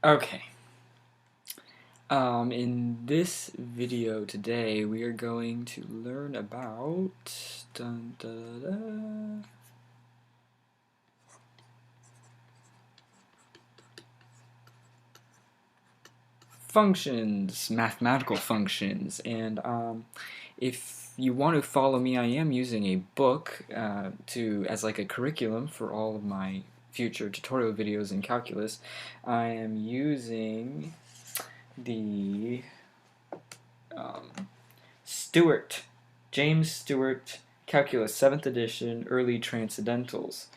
Okay. In this video today, we are going to learn about functions, mathematical functions, and if you want to follow me, I am using a book as like a curriculum for all of my future tutorial videos in calculus. I am using the Stewart, James Stewart Calculus 7th edition, early Transcendentals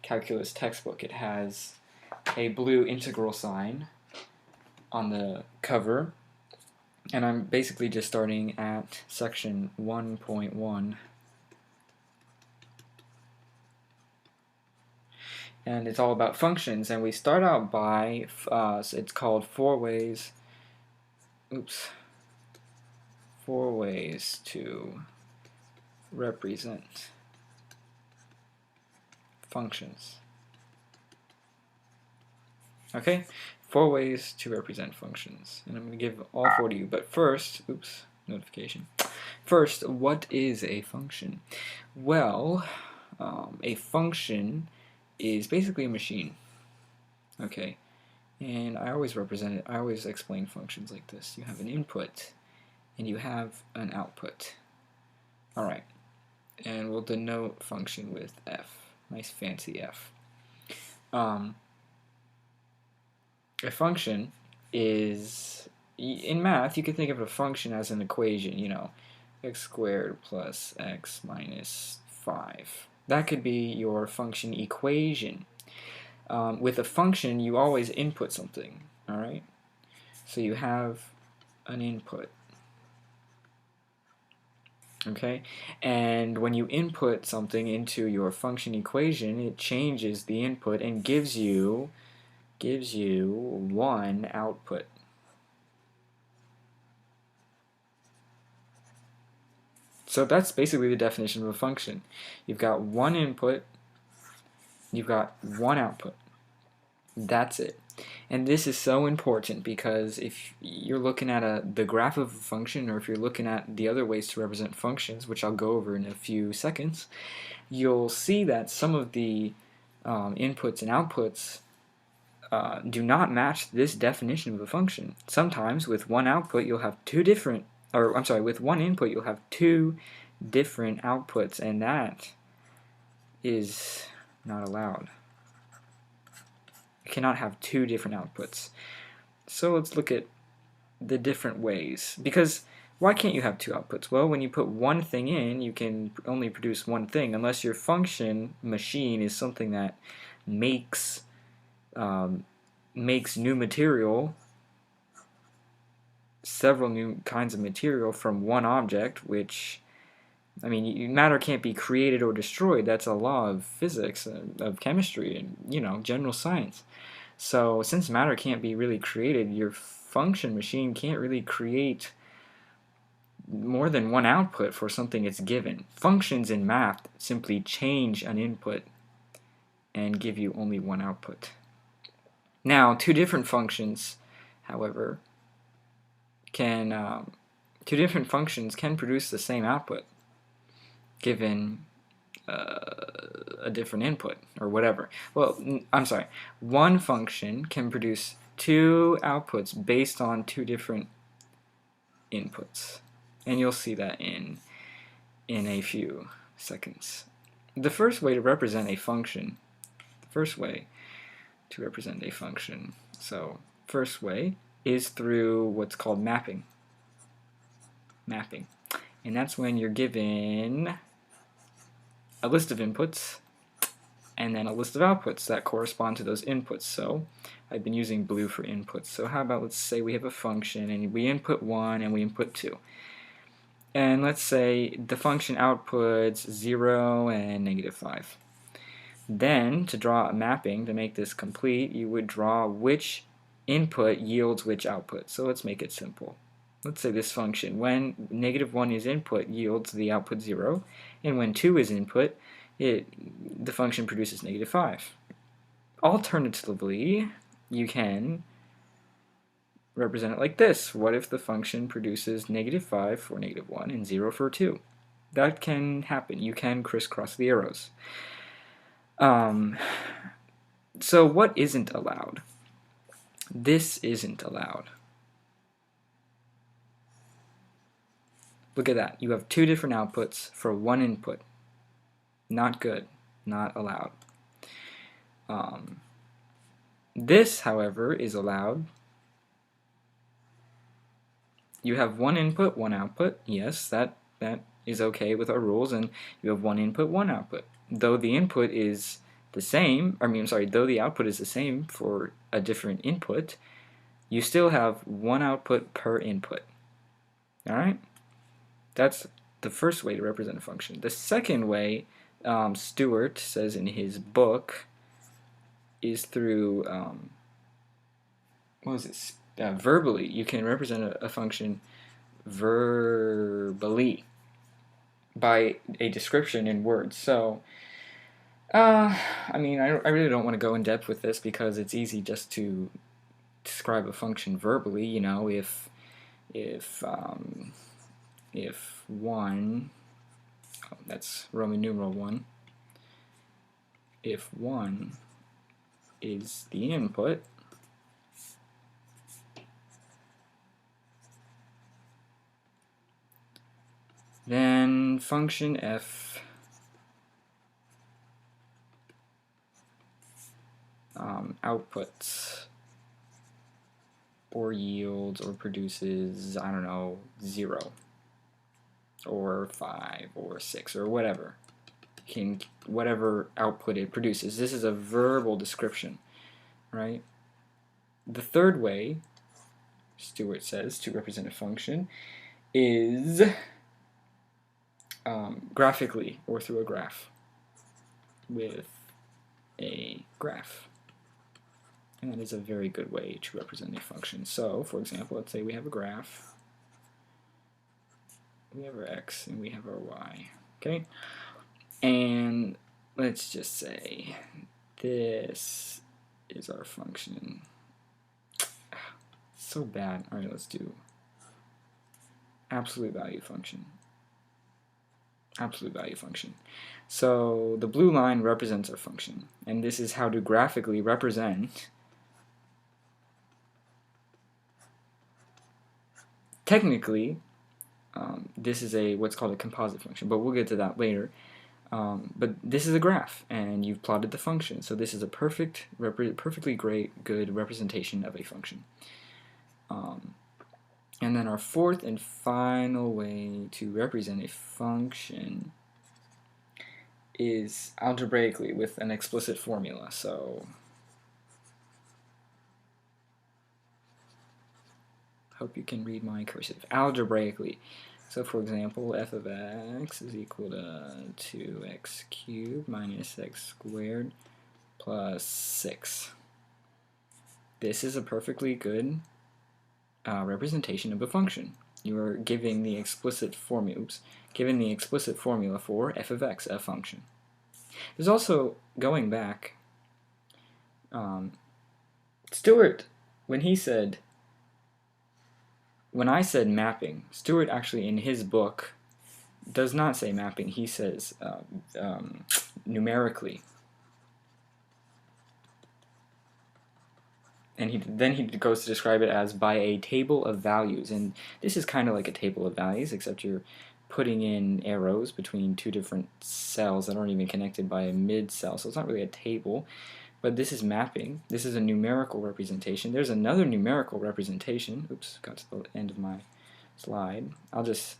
calculus textbook. It has a blue integral sign on the cover, and I'm basically just starting at section 1.1. And it's all about functions, and we start out by, it's called four ways to represent functions. Okay, 4 ways to represent functions, and I'm going to give all 4 to you, but first, notification. First, what is a function? Well, a function is basically a machine, okay, and I always explain functions like this. You have an input, and you have an output. Alright, and we'll denote function with F, nice fancy F. A function is, in math, you can think of a function as an equation, x squared plus x minus 5. That could be your function equation. With a function, you always input something, alright? So you have an input, okay? And when you input something into your function equation, it changes the input and gives you one output. So that's basically the definition of a function. You've got one input, you've got one output. That's it. And this is so important because if you're looking at the graph of a function, or if you're looking at the other ways to represent functions, which I'll go over in a few seconds, you'll see that some of the inputs and outputs do not match this definition of a function. Sometimes with one output you'll have with one input you'll have two different outputs, and that is not allowed. You cannot have two different outputs. So let's look at the different ways. Because why can't you have two outputs? Well, when you put one thing in, you can only produce one thing, unless your function machine is something that makes new material, several new kinds of material from one object, which, I mean, matter can't be created or destroyed. That's a law of physics, of chemistry, and, general science. So since matter can't be really created, your function machine can't really create more than one output for something it's given. Functions in math simply change an input and give you only one output. Now, two different functions, however, can produce the same output given a different input or whatever. Well, I'm sorry. One function can produce two outputs based on two different inputs, and you'll see that in a few seconds. The first way to represent a function, so first way is through what's called mapping. And that's when you're given a list of inputs and then a list of outputs that correspond to those inputs. So I've been using blue for inputs. So how about, let's say we have a function and we input 1 and we input 2. And let's say the function outputs 0 and -5. Then, to draw a mapping to make this complete, you would draw which input yields which output. So let's make it simple. Let's say this function, when -1 is input, yields the output 0, and when 2 is input, the function produces -5. Alternatively, you can represent it like this. What if the function produces -5 for -1 and 0 for 2? That can happen. You can crisscross the arrows. So what isn't allowed? This isn't allowed. Look at that. You have two different outputs for one input. Not good. Not allowed. This, however, is allowed. You have one input, one output. Yes, that is okay with our rules, and you have one input, one output. Though the input is the same, though the output is the same for a different input, you still have one output per input. Alright? That's the first way to represent a function. The second way, Stewart says in his book, is through, verbally. You can represent a function verbally by a description in words. So, I really don't want to go in depth with this because it's easy just to describe a function verbally. You know, if 1, that's Roman numeral 1, if 1 is the input, then function f outputs or yields or produces, I don't know, 0 or 5 or 6 or whatever. Whatever output it produces. This is a verbal description, right? The third way, Stewart says, to represent a function is graphically, or through a graph, with a graph. And that is a very good way to represent a function. So, for example, let's say we have a graph. We have our x and we have our y. Okay? And let's just say this is our function. So bad. Alright, let's do absolute value function. Absolute value function. So the blue line represents our function, and this is how to graphically represent. Technically, this is what's called a composite function, but we'll get to that later. But this is a graph, and you've plotted the function, so this is a perfectly good representation of a function. And then our fourth and final way to represent a function is algebraically with an explicit formula. So hope you can read my cursive. Algebraically. So for example, f of x is equal to 2x cubed minus x squared plus 6. This is a perfectly good representation of a function. You are giving the explicit formula for f of x, a function. There's also, going back, Stewart, when I said mapping, Stewart actually in his book does not say mapping. He says numerically. And then he goes to describe it as by a table of values. And this is kind of like a table of values, except you're putting in arrows between two different cells that aren't even connected by a mid-cell. So it's not really a table, but this is mapping. This is a numerical representation. There's another numerical representation. Oops, got to the end of my slide. I'll just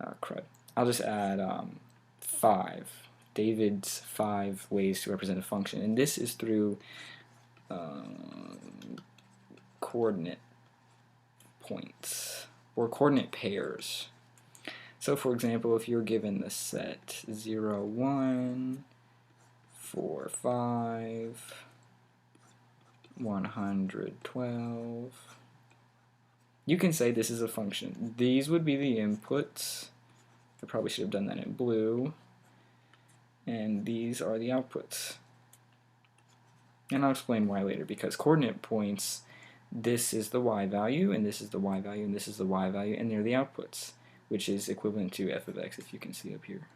add 5. David's 5 ways to represent a function. And this is through coordinate points or coordinate pairs. So for example, if you're given the set 0, 1, 4, 5, 112, you can say this is a function. These would be the inputs. I probably should have done that in blue. And these are the outputs. And I'll explain why later, because coordinate points this is the y value, and this is the y value, and this is the y value, and they're the outputs, which is equivalent to f of x, if you can see up here.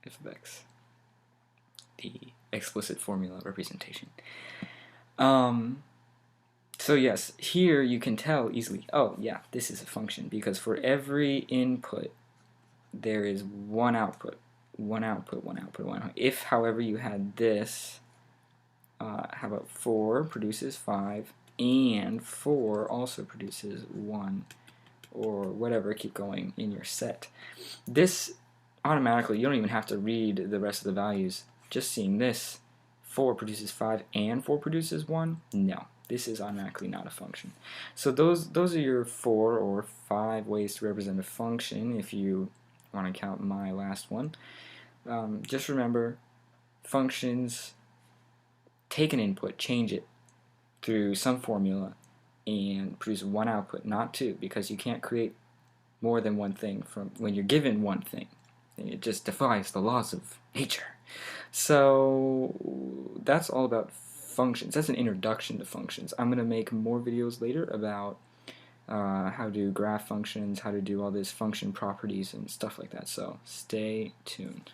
F of x, the explicit formula representation. So yes, here you can tell easily, oh yeah, this is a function, because for every input there is one output, one output, one output, one output. If, however, you had this, how about 4 produces 5, and 4 also produces 1, or whatever, keep going in your set. This automatically, you don't even have to read the rest of the values. Just seeing this, 4 produces 5 and 4 produces 1, no. This is automatically not a function. So those are your 4 or 5 ways to represent a function if you want to count my last one. Just remember, functions take an input, change it through some formula, and produce one output, not two, because you can't create more than one thing from when you're given one thing. It just defies the laws of nature. So that's all about functions. That's an introduction to functions. I'm going to make more videos later about how to graph functions, how to do all this function properties and stuff like that. So stay tuned.